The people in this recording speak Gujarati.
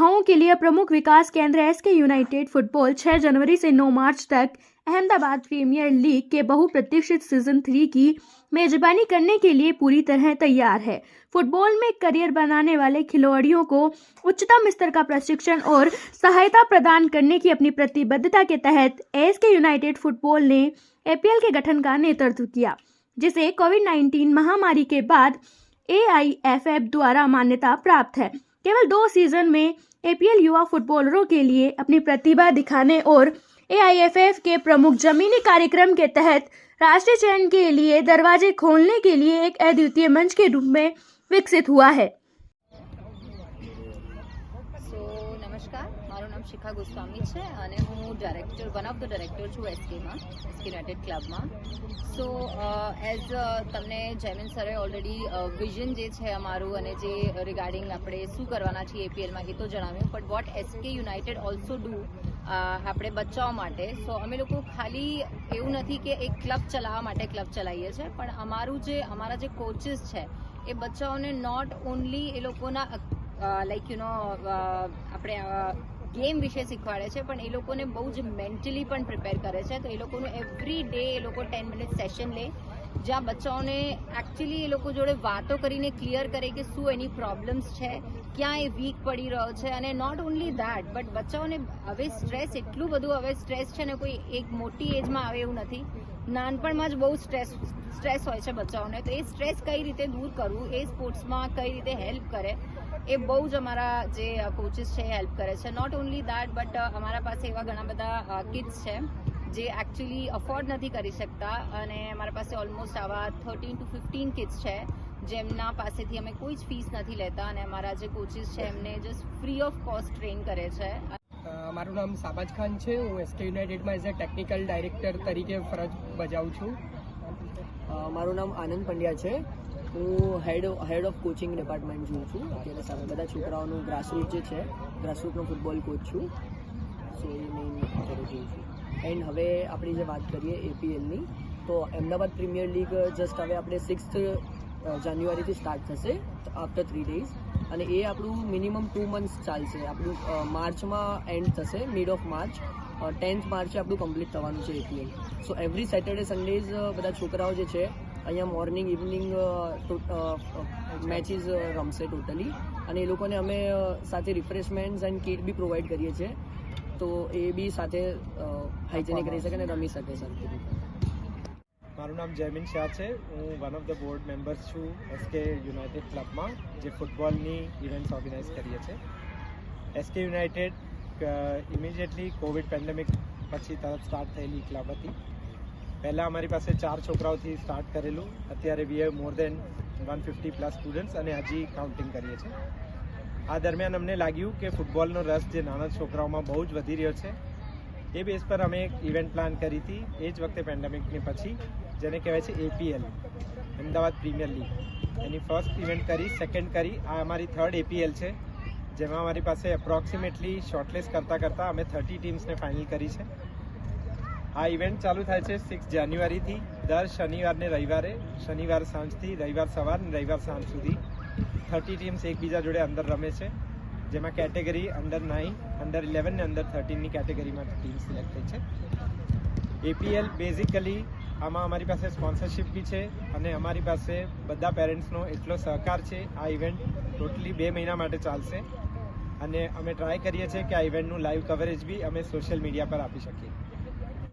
प्रतिभाओं के लिए प्रमुख विकास केंद्र एसके यूनाइटेड फुटबॉल 6 जनवरी से 9 मार्च तक अहमदाबाद प्रीमियर लीग के बहुप्रतीक्षित सीजन 3 की मेजबानी करने के लिए पूरी तरह तैयार है। फुटबॉल में करियर बनाने वाले खिलाड़ियों को उच्चतम स्तर का प्रशिक्षण और सहायता प्रदान करने की अपनी प्रतिबद्धता के तहत एसके यूनाइटेड फुटबॉल ने एपीएल के गठन का नेतृत्व किया, जिसे कोविड-19 महामारी के बाद एआईएफएफ द्वारा मान्यता प्राप्त है। केवल 2 सीजन में एपीएल युवा फुटबॉलरों के लिए अपनी प्रतिभा दिखाने और एआईएफएफ के प्रमुख जमीनी कार्यक्रम के तहत राष्ट्रीय चयन के लिए दरवाजे खोलने के लिए एक अद्वितीय मंच के रूप में विकसित हुआ है। નમસ્કાર, મારું નામ શિખા ગોસ્વામી છે અને હું વન ઓફ ધ ડાયરેક્ટર છું એસકે યુનાઇટેડ ક્લબમાં. સો એઝ તમને જયમીન સરે ઓલરેડી વિઝન જે છે અમારું અને જે રિગાર્ડિંગ આપણે શું કરવાના છીએ એપીએલમાં એ તો જણાવ્યું, but what SK United also do આપણે બચ્ચાઓ માટે. સો અમે લોકો ખાલી એવું નથી કે એક ક્લબ ચલાવવા માટે ક્લબ ચલાવીએ છીએ, પણ અમારા જે કોચિસ છે એ બચ્ચાઓને નોટ ઓનલી એ લોકોના આપણે ગેમ વિશે શીખવાડે છે, પણ એ લોકોને બહુ જ મેન્ટલી પણ પ્રિપેર કરે છે. તો એ લોકોનું એવરી ડે એ લોકો 10 મિનિટ સેશન લે, જ્યાં બચ્ચાઓને એકચ્યુઅલી એ લોકો જોડે વાતો કરીને ક્લિયર કરે કે શું એની પ્રોબ્લેમ્સ છે, ક્યાં એ વીક પડી રહ્યો છે. અને નોટ ઓનલી દેટ, બટ બચ્ચાઓને હવે સ્ટ્રેસ એટલું બધું હવે સ્ટ્રેસ છે ને, કોઈ એક મોટી એજમાં આવે એવું નથી, નાનપણમાં જ બહુ સ્ટ્રેસ હોય છે બચ્ચાઓને. તો એ સ્ટ્રેસ કઈ રીતે દૂર કરવું, એ સ્પોર્ટ્સમાં કઈ રીતે હેલ્પ કરે, એ બહુ જ અમારા જે કોચિસ છે એ હેલ્પ કરે છે. નોટ ઓનલી દેટ, બટ અમારા પાસે એવા ઘણા બધા કિડ્સ છે જે એકચ્યુઅલી અફોર્ડ નથી કરી શકતા, અને અમારા પાસે ઓલમોસ્ટ આવા 13 to 15 કિડ્સ છે જેમના પાસેથી અમે કોઈ જ ફીસ નથી લેતા, અને અમારા જે કોચિસ છે એમને just free of cost train કરે છે. મારું નામ સાબાજ ખાન છે. હું એસકે યુનાઇટેડમાં એઝ અ ટેકનિકલ ડાયરેક્ટર તરીકે ફરજ બજાવું છું. મારું નામ આનંદ પંડ્યા છે. હું હેડ ઓફ કોચિંગ ડિપાર્ટમેન્ટ જોઉં છું. અત્યારે સામે બધા છોકરાઓનું ગ્રાસરૂટ જે છે, ગ્રાસરૂટનો ફૂટબોલ કોચ છું. સો એ મેઇન અત્યારે જોઉં છું. એન્ડ હવે આપણી જે વાત કરીએ એપીએલની, તો અમદાવાદ પ્રીમિયર લીગ જસ્ટ હવે આપણે 6th જાન્યુઆરીથી સ્ટાર્ટ થશે આફ્ટર 3 days, અને એ આપણું મિનિમમ 2 months ચાલશે. આપણું માર્ચમાં એન્ડ થશે, મિડ ઓફ માર્ચ. 10th માર્ચે આપણું કમ્પ્લીટ થવાનું છે APL. So every Saturday Sundays બધા છોકરાઓ જે છે અહીંયા મોર્નિંગ ઇવનિંગ મેચીસ રમશે ટોટલી, અને એ લોકોને અમે સાથે રિફ્રેશમેન્ટ્સ એન્ડ કિટ બી પ્રોવાઈડ કરીએ છીએ, તો એ બી સાથે હાઇજેનિક રહી શકે અને રમી શકે સરખી રીતે. મારું નામ જયમીન શાહ છે. હું one of the board members છું એસકે યુનાઇટેડ ક્લબમાં, જે ફૂટબોલની ઇવેન્ટ્સ ઓર્ગેનાઇઝ કરીએ છીએ. SK United immediately Covid pandemic પછી તરત સ્ટાર્ટ થયેલી ક્લબ હતી. પહેલાં અમારી પાસે 4 છોકરાઓથી સ્ટાર્ટ કરેલું, અત્યારે we have more then 150+ students, અને હજી કાઉન્ટિંગ કરીએ છીએ. આ દરમિયાન અમને લાગ્યું કે ફૂટબોલનો રસ જે નાના છોકરાઓમાં બહુ જ વધી રહ્યો છે, એ બેઝ પર અમે એક ઇવેન્ટ પ્લાન કરી હતી એ જ વખતે પેન્ડેમિકની પછી, જેને કહેવાય છે એપીએલ, અમદાવાદ પ્રીમિયર લીગ. એની ફર્સ્ટ ઇવેન્ટ કરી, સેકન્ડ કરી, આ અમારી 3rd એપીએલ છે, જેમાં અમારી પાસે એપ્રોક્સિમેટલી શોર્ટલિસ્ટ કરતાં અમે 30 ટીમ્સને ફાઇનલ કરી છે. આ ઇવેન્ટ ચાલુ થાય છે 6 જાન્યુઆરીથી દર શનિવાર ને રવિવારે, શનિવાર સાંજથી રવિવાર સવાર ને રવિવાર સાંજ સુધી 30 ટીમ્સ એકબીજા જોડે અંદર રમે છે, જેમાં કેટેગરી અંડર 9, અંડર 11 ને અંડર 13ની કેટેગરીમાં ટીમ સિલેક્ટ થઈ છે. એપીએલ બેઝિકલી આમાં અમારી પાસે સ્પોન્સરશિપ બી છે, અને અમારી પાસે બધા પેરેન્ટ્સનો એટલો સહકાર છે. આ ઇવેન્ટ ટોટલી 2 મહિના માટે ચાલશે, અને અમે ટ્રાય કરીએ છીએ કે આ ઇવેન્ટનું લાઈવ કવરેજ બી અમે સોશિયલ મીડિયા પર આપી શકીએ.